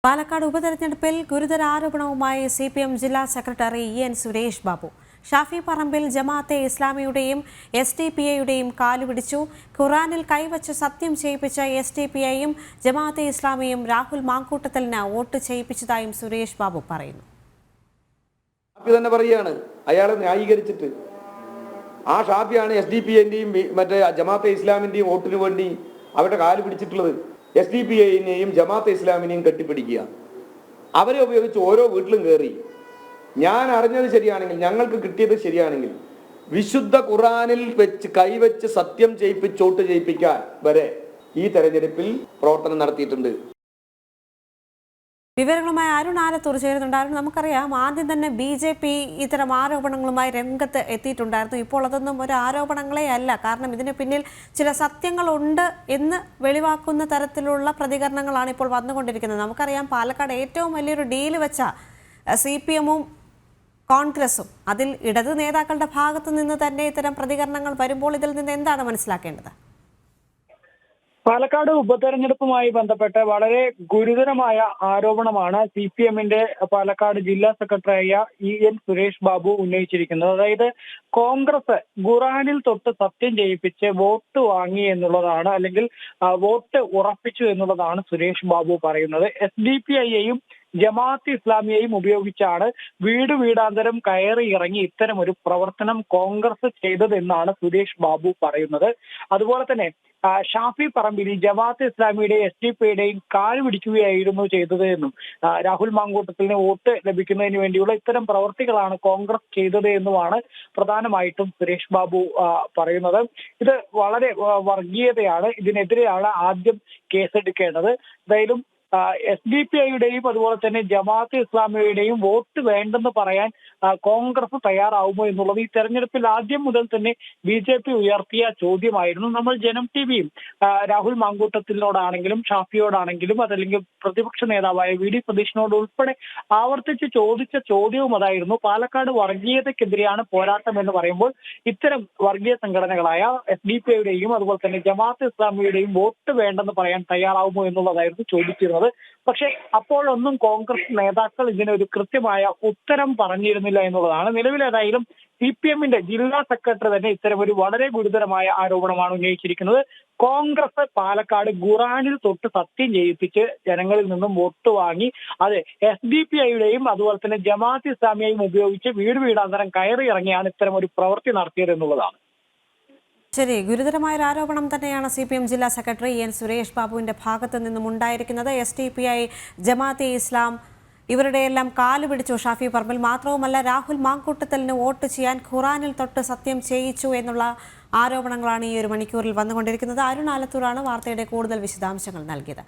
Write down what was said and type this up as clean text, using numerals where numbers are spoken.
പാലക്കാട് ഉപതെരഞ്ഞെടുപ്പിൽ ഗുരുതര ആരോപണവുമായി CPM ജില്ലാ സെക്രട്ടറി EN സുരേഷ് ബാബു. ഷാഫി പറമ്പിൽ ജമാഅത്തെ ഇസ്ലാമിയുടെയും SDPIയുടെയും കാലുപിടിച്ചു. ഖുറാനിൽ കൈവച്ച് സത്യം ചെയ്യിപ്പിച്ച SDPIയും ജമാഅത്തെ ഇസ്ലാമിയും രാഹുൽ മാങ്കൂട്ടത്തലിന് വോട്ട് ചെയ്യിപ്പിച്ചതായും സുരേഷ് ബാബു പറയുന്നു. തന്നെ പറയുകയാണ് അയാളെ ന്യായീകരിച്ചിട്ട് ആ ഷാഫിയാണ് SDPIന്റെയും മറ്റേ ജമാഅത്തെ ഇസ്ലാമിന്റെയും വോട്ടിന് വേണ്ടി അവരുടെ കാല് പിടിച്ചിട്ടുള്ളത്. SDPIനെയും ജമാഅത്തെ ഇസ്ലാമിനെയും കെട്ടിപ്പിടിക്കുക, അവരെ ഉപയോഗിച്ച് ഓരോ വീട്ടിലും കയറി. ഞാൻ അറിഞ്ഞത് ശരിയാണെങ്കിൽ, ഞങ്ങൾക്ക് കിട്ടിയത് ശരിയാണെങ്കിൽ, വിശുദ്ധ ഖുറാനിൽ വെച്ച് കൈവച്ച് സത്യം ചെയ്യിപ്പിച്ച് വോട്ട് ചെയ്യിപ്പിക്കാൻ വരെ ഈ തെരഞ്ഞെടുപ്പിൽ പ്രവർത്തനം നടത്തിയിട്ടുണ്ട്. വിവരങ്ങളുമായി അരുൺ ആലത്തൂർ ചേരുന്നുണ്ടായിരുന്നു. നമുക്കറിയാം ആദ്യം തന്നെ BJP ഇത്തരം ആരോപണങ്ങളുമായി രംഗത്ത് എത്തിയിട്ടുണ്ടായിരുന്നു. ഇപ്പോൾ അതൊന്നും ഒരു ആരോപണങ്ങളെ അല്ല, കാരണം ഇതിന് പിന്നിൽ ചില സത്യങ്ങളുണ്ട് എന്ന് വെളിവാക്കുന്ന തരത്തിലുള്ള പ്രതികരണങ്ങളാണ് ഇപ്പോൾ വന്നുകൊണ്ടിരിക്കുന്നത്. നമുക്കറിയാം പാലക്കാട് ഏറ്റവും വലിയൊരു ഡീല് വെച്ച CPMഉം കോൺഗ്രസും, അതിൽ ഇടത് നേതാക്കളുടെ ഭാഗത്തു നിന്ന് തന്നെ ഇത്തരം പ്രതികരണങ്ങൾ വരുമ്പോൾ ഇതിൽ നിന്ന് എന്താണ് മനസ്സിലാക്കേണ്ടത്? പാലക്കാട് ഉപതെരഞ്ഞെടുപ്പുമായി ബന്ധപ്പെട്ട് വളരെ ഗുരുതരമായ ആരോപണമാണ് CPMന്റെ പാലക്കാട് ജില്ലാ സെക്രട്ടറിയായ EN സുരേഷ് ബാബു ഉന്നയിച്ചിരിക്കുന്നത്. അതായത് കോൺഗ്രസ് ഖുറാനിൽ തൊട്ട് സത്യം ചെയ്യിപ്പിച്ച് വോട്ട് വാങ്ങി എന്നുള്ളതാണ്, അല്ലെങ്കിൽ വോട്ട് ഉറപ്പിച്ചു എന്നുള്ളതാണ് സുരേഷ് ബാബു പറയുന്നത്. SDPIയെയും ജമാഅത്ത് ഇസ്ലാമിയെയും ഉപയോഗിച്ചാണ് വീട് വീടാന്തരം കയറി ഇറങ്ങി ഇത്തരം ഒരു പ്രവർത്തനം കോൺഗ്രസ് ചെയ്തതെന്നാണ് സുരേഷ് ബാബു പറയുന്നത്. അതുപോലെ തന്നെ ഷാഫി പറമ്പിൽ ജമാഅത്ത് ഇസ്ലാമിയുടെയും SDPIയുടെയും കാല് പിടിക്കുകയായിരുന്നു ചെയ്തത് എന്നും, രാഹുൽ മാങ്കൂട്ടത്തിന് വോട്ട് ലഭിക്കുന്നതിന് വേണ്ടിയുള്ള ഇത്തരം പ്രവർത്തികളാണ് കോൺഗ്രസ് ചെയ്തത് എന്നുമാണ് പ്രധാനമായിട്ടും സുരേഷ് ബാബു പറയുന്നത്. ഇത് വളരെ വർഗീയതയാണ്, ഇതിനെതിരെയാണ് ആദ്യം കേസെടുക്കേണ്ടത്. എന്തായാലും SDPIയുടെയും അതുപോലെ തന്നെ ജമാഅത്ത് ഇസ്ലാമിയുടെയും വോട്ട് വേണ്ടെന്ന് പറയാൻ കോൺഗ്രസ് തയ്യാറാവുമോ എന്നുള്ളത് ഈ തെരഞ്ഞെടുപ്പിൽ ആദ്യം മുതൽ തന്നെ BJP ഉയർത്തിയ ചോദ്യമായിരുന്നു. നമ്മൾ ജനം TVയും രാഹുൽ മാങ്കൂട്ടത്തിനോടാണെങ്കിലും ഷാഫിയോടാണെങ്കിലും അതല്ലെങ്കിൽ പ്രതിപക്ഷ നേതാവായ VD സതീശനോട് ഉൾപ്പെടെ ആവർത്തിച്ച് ചോദിച്ച ചോദ്യവും അതായിരുന്നു. പാലക്കാട് വർഗീയതയ്ക്കെതിരെയാണ് പോരാട്ടം എന്ന് പറയുമ്പോൾ ഇത്തരം വർഗീയ സംഘടനകളായ SDPIയുടെയും അതുപോലെ തന്നെ ജമാഅത്ത് ഇസ്ലാമിയുടെയും വോട്ട് വേണ്ടെന്ന് പറയാൻ തയ്യാറാവുമോ എന്നുള്ളതായിരുന്നു ചോദിച്ചിരുന്നത്. പക്ഷെ അപ്പോഴൊന്നും കോൺഗ്രസ് നേതാക്കൾ ഇതിനൊരു കൃത്യമായ ഉത്തരം പറഞ്ഞിരുന്നില്ല എന്നുള്ളതാണ്. നിലവിലേതായാലും CPMന്റെ ജില്ലാ സെക്രട്ടറി തന്നെ ഇത്തരം ഒരു വളരെ ഗുരുതരമായ ആരോപണമാണ് ഉന്നയിച്ചിരിക്കുന്നത്. കോൺഗ്രസ് പാലക്കാട് ഖുറാനിൽ തൊട്ട് സത്യം ചെയ്യിപ്പിച്ച് ജനങ്ങളിൽ നിന്നും വോട്ട് വാങ്ങി, അത് SDPIയുടെയും അതുപോലെ തന്നെ ജമാഅത്ത് ഇസ്ലാമിയെയും ഉപയോഗിച്ച് വീട് വീടാന്തരം കയറി ഇറങ്ങിയാണ് ഇത്തരം ഒരു പ്രവൃത്തി നടത്തിയത് എന്നുള്ളതാണ്. ശരി, ഗുരുതരമായ ഒരു ആരോപണം തന്നെയാണ് CPM ജില്ലാ സെക്രട്ടറി EN സുരേഷ് ബാബുവിന്റെ ഭാഗത്തു നിന്നും ഉണ്ടായിരിക്കുന്നത്. SDPI, ജമാഅത്തെ ഇസ്ലാം ഇവരുടെയെല്ലാം കാല് പിടിച്ചു ഷാഫി പറമ്പിൽ. മാത്രവുമല്ല, രാഹുൽ മാങ്കൂട്ടത്തലിന് വോട്ട് ചെയ്യാൻ ഖുറാനിൽ തൊട്ട് സത്യം ചെയ്യിച്ചു എന്നുള്ള ആരോപണങ്ങളാണ് ഈ ഒരു മണിക്കൂറിൽ വന്നുകൊണ്ടിരിക്കുന്നത്. അരുൺ ആലത്തൂരാണ് വാർത്തയുടെ കൂടുതൽ വിശദാംശങ്ങൾ നൽകിയത്.